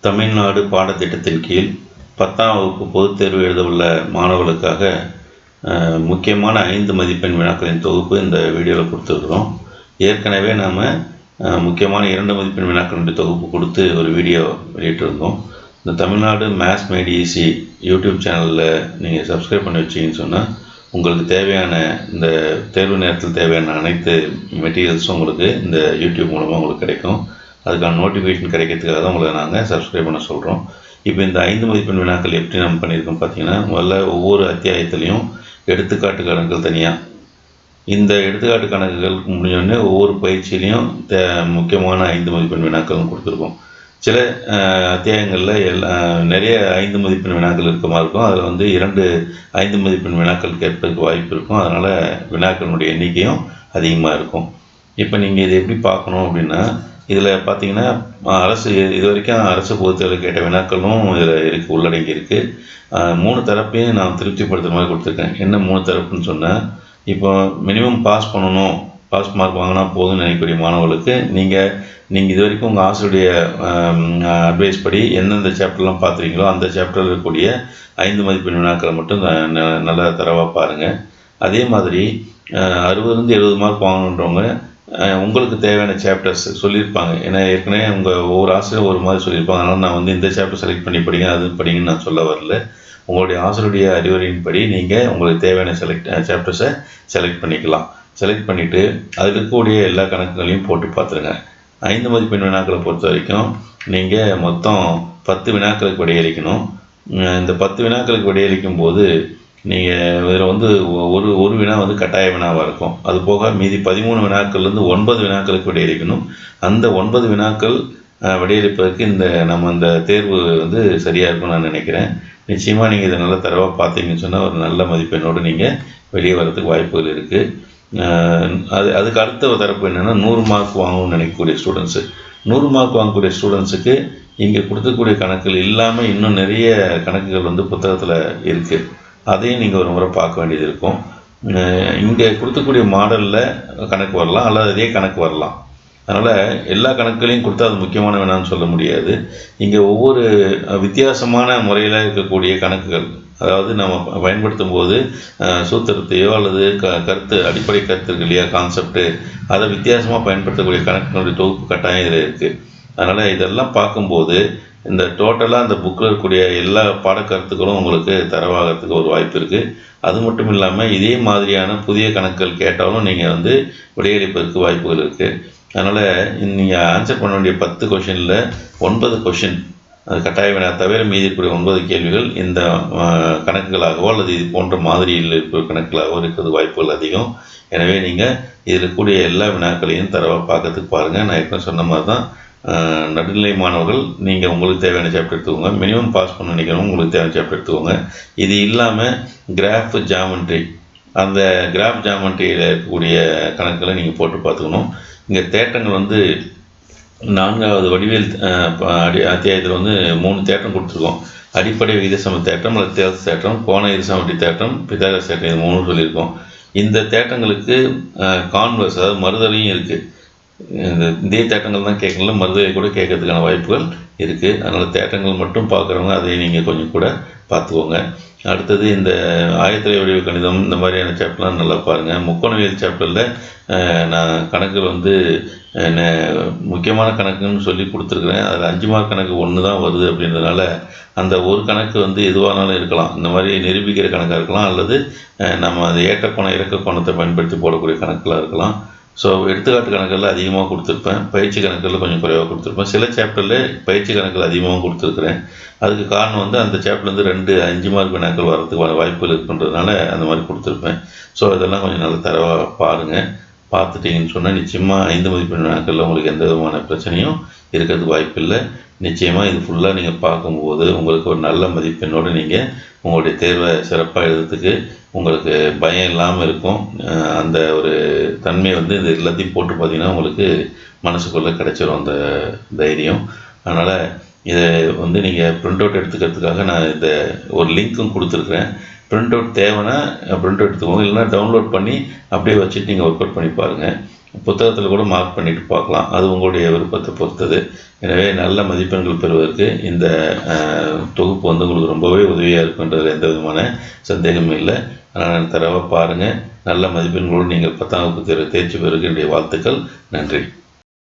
தமிழ்நாடு பாடத்திட்டத்தின் கீழ் 10ஆம் வகுப்பு பொதுத் தேர்வு எழுதவுள்ள மாணவர்களுக்காக முக்கியமான 5 மதிப்பெண் வினாக்களின் தொகுப்பு இந்த வீடியோவில் கொடுத்துருக்குறோம். ஏற்கனவே நாம் முக்கியமான 2 மதிப்பெண் வினாக்களின் தொகுப்பு கொடுத்து ஒரு வீடியோ வெளியிட்டிருந்தோம். இந்த Tamil Nadu maths mat easy YouTube சேனலில் நீங்கள் சப்ஸ்கிரைப் பண்ணி வச்சிங்கன்னு சொன்னால் உங்களுக்கு தேவையான இந்த தேர்வு நேரத்தில் தேவையான அனைத்து மெட்டீரியல்ஸும் உங்களுக்கு இந்த யூடியூப் மூலமாக உங்களுக்கு கிடைக்கும். அதுக்கான நோட்டிஃபிகேஷன் கிடைக்கிறதுக்காக தான் உங்களை நாங்கள் சப்ஸ்கிரைப் பண்ண சொல்கிறோம். இப்போ இந்த 5 மதிப்பெண் வினாக்கள் எப்படி நம்ம பண்ணியிருக்கோம் பார்த்தீங்கன்னா, முதல்ல ஒவ்வொரு அத்தியாயத்துலேயும் எடுத்துக்காட்டு கணக்குகள் தனியாக, இந்த எடுத்துக்காட்டு கணக்குகள் முடிஞ்சோடனே ஒவ்வொரு பயிற்சியிலையும் முக்கியமான 5 மதிப்பெண் வினாக்கள்னு கொடுத்துருக்கோம். சில அத்தியாயங்களில் நிறைய 5 மதிப்பெண் வினாக்கள் இருக்க மாதிரி இருக்கும். அதில் வந்து 2 5 மதிப்பெண் வினாக்கள் கேட்பதற்கு வாய்ப்பு இருக்கும். அதனால் வினாக்களுடைய எண்ணிக்கையும் அதிகமாக இருக்கும். இப்போ நீங்கள் இதை எப்படி பார்க்கணும் அப்படின்னா, இதில் பார்த்தீங்கன்னா அரசு இது வரைக்கும் அரசு பொதுத் தேர்வில் கேட்ட வினாக்களும் இதில் உள்ளடங்கி இருக்குது. 3 தரப்பையும் நான் திருப்திப்படுத்துகிற மாதிரி கொடுத்துருக்கேன். என்ன 3 தரப்புன்னு சொன்னால், இப்போ மினிமம் பாஸ் பண்ணணும், பாஸ் மார்க் வாங்கினா போதும்னு நினைக்கக்கூடிய மாணவர்களுக்கு நீங்கள் இது வரைக்கும் உங்கள் ஆசிரியருடைய அட்வைஸ் படி எந்தெந்த சாப்டர்லாம் பார்த்துருக்கீங்களோ அந்த சாப்டரில் இருக்கக்கூடிய 5 மதிப்பெண் வினாக்களை மட்டும் நல்லா தரவாக பாருங்கள். அதே மாதிரி 60-70 மார்க் வாங்கணுன்றவங்க உங்களுக்கு தேவையான சாப்டர்ஸ் சொல்லியிருப்பாங்க. ஏன்னா ஏற்கனவே ஒவ்வொரு ஆசிரியர் ஒரு மாதிரி சொல்லியிருப்பாங்க. அதனால் நான் வந்து இந்த சாப்டர் செலக்ட் பண்ணி படிங்க, அது படிங்கன்னு நான் சொல்ல வரல. உங்களுடைய ஆசிரியருடைய அறிவுரையின்படி நீங்கள் உங்களுக்கு தேவையான சாப்டர்ஸை செலக்ட் பண்ணிக்கலாம். செலக்ட் பண்ணிவிட்டு அதில் இருக்கக்கூடிய எல்லா கணக்குகளையும் போட்டு பார்த்துருங்க. 5 மதிப்பெண் வினாக்களை பொறுத்த வரைக்கும் நீங்கள் மொத்தம் 10 வினாக்களுக்கு விடையளிக்கணும். இந்த 10 வினாக்களுக்கு விடையளிக்கும் போது நீங்கள் இதில் வந்து ஒரு வினா வந்து கட்டாய வினாவாக இருக்கும். அது போக மீதி 13 வினாக்கள்லேருந்து 9 வினாக்களுக்கு விடையளிக்கணும். அந்த 9 வினாக்கள் விடையளிப்பதற்கு நம்ம இந்த தேர்வு வந்து சரியாக இருக்கும்னு நான் நினைக்கிறேன். நிச்சயமாக நீங்கள் இதை நல்லா தரவாக பார்த்தீங்கன்னு சொன்னால் ஒரு நல்ல மதிப்பெண்ணோடு நீங்கள் வெளியே வரதுக்கு வாய்ப்புகள் இருக்குது. அதுக்கு அடுத்த தரப்பு என்னென்னா, 100 மார்க் வாங்கணும்னு நினைக்கக்கூடிய ஸ்டூடெண்ட்ஸு. 100 மார்க் வாங்கக்கூடிய ஸ்டூடெண்ட்ஸுக்கு இங்கே கொடுக்கக்கூடிய கணக்குகள் இல்லாமல் இன்னும் நிறைய கணக்குகள் வந்து புத்தகத்தில் இருக்குது. அதையும் நீங்கள் ஒரு முறை பார்க்க வேண்டியது இருக்கும். இங்கே கொடுக்கக்கூடிய மாடலில் கணக்கு வரலாம், அல்லது அதே கணக்கு வரலாம். அதனால் எல்லா கணக்குகளையும் கொடுத்தா அது முக்கியமான வேணான்னு சொல்ல முடியாது. இங்கே ஒவ்வொரு வித்தியாசமான முறையில் இருக்கக்கூடிய கணக்குகள், அதாவது நம்ம பயன்படுத்தும் போது சூத்திரத்தையோ அல்லது அடிப்படை கருத்து இருக்கு இல்லையா, கான்செப்ட்டு, அதை வித்தியாசமாக பயன்படுத்தக்கூடிய கணக்குகளுடைய தொகுப்பு கட்டாயம் இதில் இருக்குது. அதனால் இதெல்லாம் பார்க்கும்போது இந்த டோட்டலாக அந்த புக்கில் இருக்கக்கூடிய எல்லா பாடக்கருத்துக்களும் உங்களுக்கு தரவாகிறதுக்கு ஒரு வாய்ப்பு இருக்குது. அது மட்டும் இல்லாமல் இதே மாதிரியான புதிய கணக்குகள் கேட்டாலும் நீங்கள் வந்து விடையளிப்பதற்கு வாய்ப்புகள் இருக்குது. அதனால் நீங்கள் ஆன்சர் பண்ண வேண்டிய 10 கொஷினில் 9 கொஷின் அது கட்டாய வினா தவிர மீதி இருக்கக்கூடிய 9 கேள்விகள் இந்த கணக்குகளாகவோ அல்லது இது போன்ற மாதிரியில் இருக்கிற கணக்குகளாகவோ இருக்கிறது வாய்ப்புகள் அதிகம். எனவே நீங்கள் இதில் கூடிய எல்லா வினாக்களையும் தரவாக பார்க்கறதுக்கு பாருங்கள். நான் ஏற்கனவே சொன்ன மாதிரி தான், நடுநிலை மாணவர்கள் நீங்கள் உங்களுக்கு தேவையான சாப்டர் எடுத்துக்கோங்க. மினிமம் பாஸ் பண்ண நினைக்கிறவங்க உங்களுக்கு தேவையான சாப்டர் எடுத்துக்கோங்க. இது இல்லாமல் கிராஃப் ஜாமெண்ட்ரி, அந்த கிராஃப் ஜாமெண்ட்ரியில் இருக்கக்கூடிய கணக்குகளை நீங்கள் போட்டு பார்த்துக்கணும். இங்கே தேட்டங்கள் வந்து 4வது வடிவியல் அத்தியாயத்தில் வந்து 3 தேட்டம் கொடுத்துருக்கோம். அடிப்படை விகிதசம தேட்டம் அல்லது தேல்ஸ் தேட்டம், கோண இருசமவெட்டி தேட்டம், பித்தாகரஸ் தேட்டம், இது 3 சொல்லியிருக்கோம். இந்த தேட்டங்களுக்கு கான்வர்ஸ், அதாவது மறுதலையும் இருக்குது. இதே தேட்டங்கள் தான் கேட்கல, மறுதலை கூட கேட்கறதுக்கான வாய்ப்புகள் இருக்குது. அதனால் தேட்டங்கள் மட்டும் பார்க்குறவங்க அதை நீங்கள் கொஞ்சம் கூட பார்த்துக்கோங்க. அடுத்தது இந்த ஆயத்தலை வடிவ கணிதம், இந்த மாதிரியான சாப்டர்லாம் நல்லா பாருங்கள். முக்கோணவியல் சாப்டரில் நான் கணக்குகள் வந்து முக்கியமான கணக்குன்னு சொல்லி கொடுத்துருக்குறேன். அதில் 5 மார்க் கணக்கு 1 தான் வருது அப்படின்றதுனால அந்த ஒரு கணக்கு வந்து எதுவானாலும் இருக்கலாம். இந்த மாதிரி நிரூபிக்கிற கணக்காக இருக்கலாம், அல்லது நம்ம அந்த ஏற்ற கோணம் இறக்க கோணத்தை பயன்படுத்தி போடக்கூடிய கணக்கெலாம் இருக்கலாம். ஸோ எடுத்துக்காட்டு கணக்கில் அதிகமாக கொடுத்துருப்பேன், பயிற்சி கணக்கில் கொஞ்சம் குறைவாக கொடுத்துருப்பேன். சில சாப்டரில் பயிற்சி கணக்கில் அதிகமாக கொடுத்துருக்குறேன். அதுக்கு காரணம் வந்து அந்த சாப்டர்லேருந்து 2 5 மார்க் வினாக்கள் வரதுக்கு வாய்ப்புகள் இருக்குன்றதுனால அந்த மாதிரி கொடுத்துருப்பேன். ஸோ இதெல்லாம் கொஞ்சம் நல்ல தரவாக பாருங்கள். பார்த்துட்டிங்கன்னு சொன்னால் நிச்சயமாக 5 மதிப்பெண் வினாக்களில் உங்களுக்கு எந்த விதமான பிரச்சனையும் இருக்கிறதுக்கு வாய்ப்பு இல்லை. நிச்சயமாக இது ஃபுல்லாக நீங்கள் பார்க்கும்போது உங்களுக்கு ஒரு நல்ல மதிப்பெண்ணோடு நீங்கள் உங்களுடைய தேர்வை சிறப்பாக எழுதுறதுக்கு உங்களுக்கு பயம் இல்லாமல் இருக்கும். அந்த ஒரு தன்மை வந்து இது எல்லாத்தையும் போட்டு பார்த்தீங்கன்னா உங்களுக்கு மனசுக்குள்ளே கிடைச்சிரும் அந்த தைரியம். அதனால் இதை வந்து நீங்கள் ப்ரிண்ட் அவுட் எடுத்துக்கிறதுக்காக நான் இந்த ஒரு லிங்க்கும் கொடுத்துருக்குறேன். ப்ரிண்ட் அவுட் தேவைன்னா ப்ரிண்ட் அவுட் எடுத்துக்கோங்க, இல்லைனா டவுன்லோட் பண்ணி அப்படியே வச்சுட்டு நீங்கள் ஒர்க் அவுட் பண்ணி பாருங்கள். புத்தகத்தில் கூட மார்க் பண்ணிட்டு பார்க்கலாம். அது உங்களுடைய விருப்பத்தை பொறுத்தது. எனவே நல்ல மதிப்பெண்கள் பெறுவதற்கு இந்த தொகுப்பு வந்து உங்களுக்கு ரொம்பவே உதவியாக இருக்குன்றதில் எந்த விதமான சந்தேகமும் இல்லை. அதனால் தரவாக பாருங்கள். நல்ல மதிப்பெண்களோடு நீங்கள் 10ஆம் வகுப்பு தேர்வு தேர்ச்சி பெறுவதற்கு என்னுடைய வாழ்த்துக்கள். நன்றி.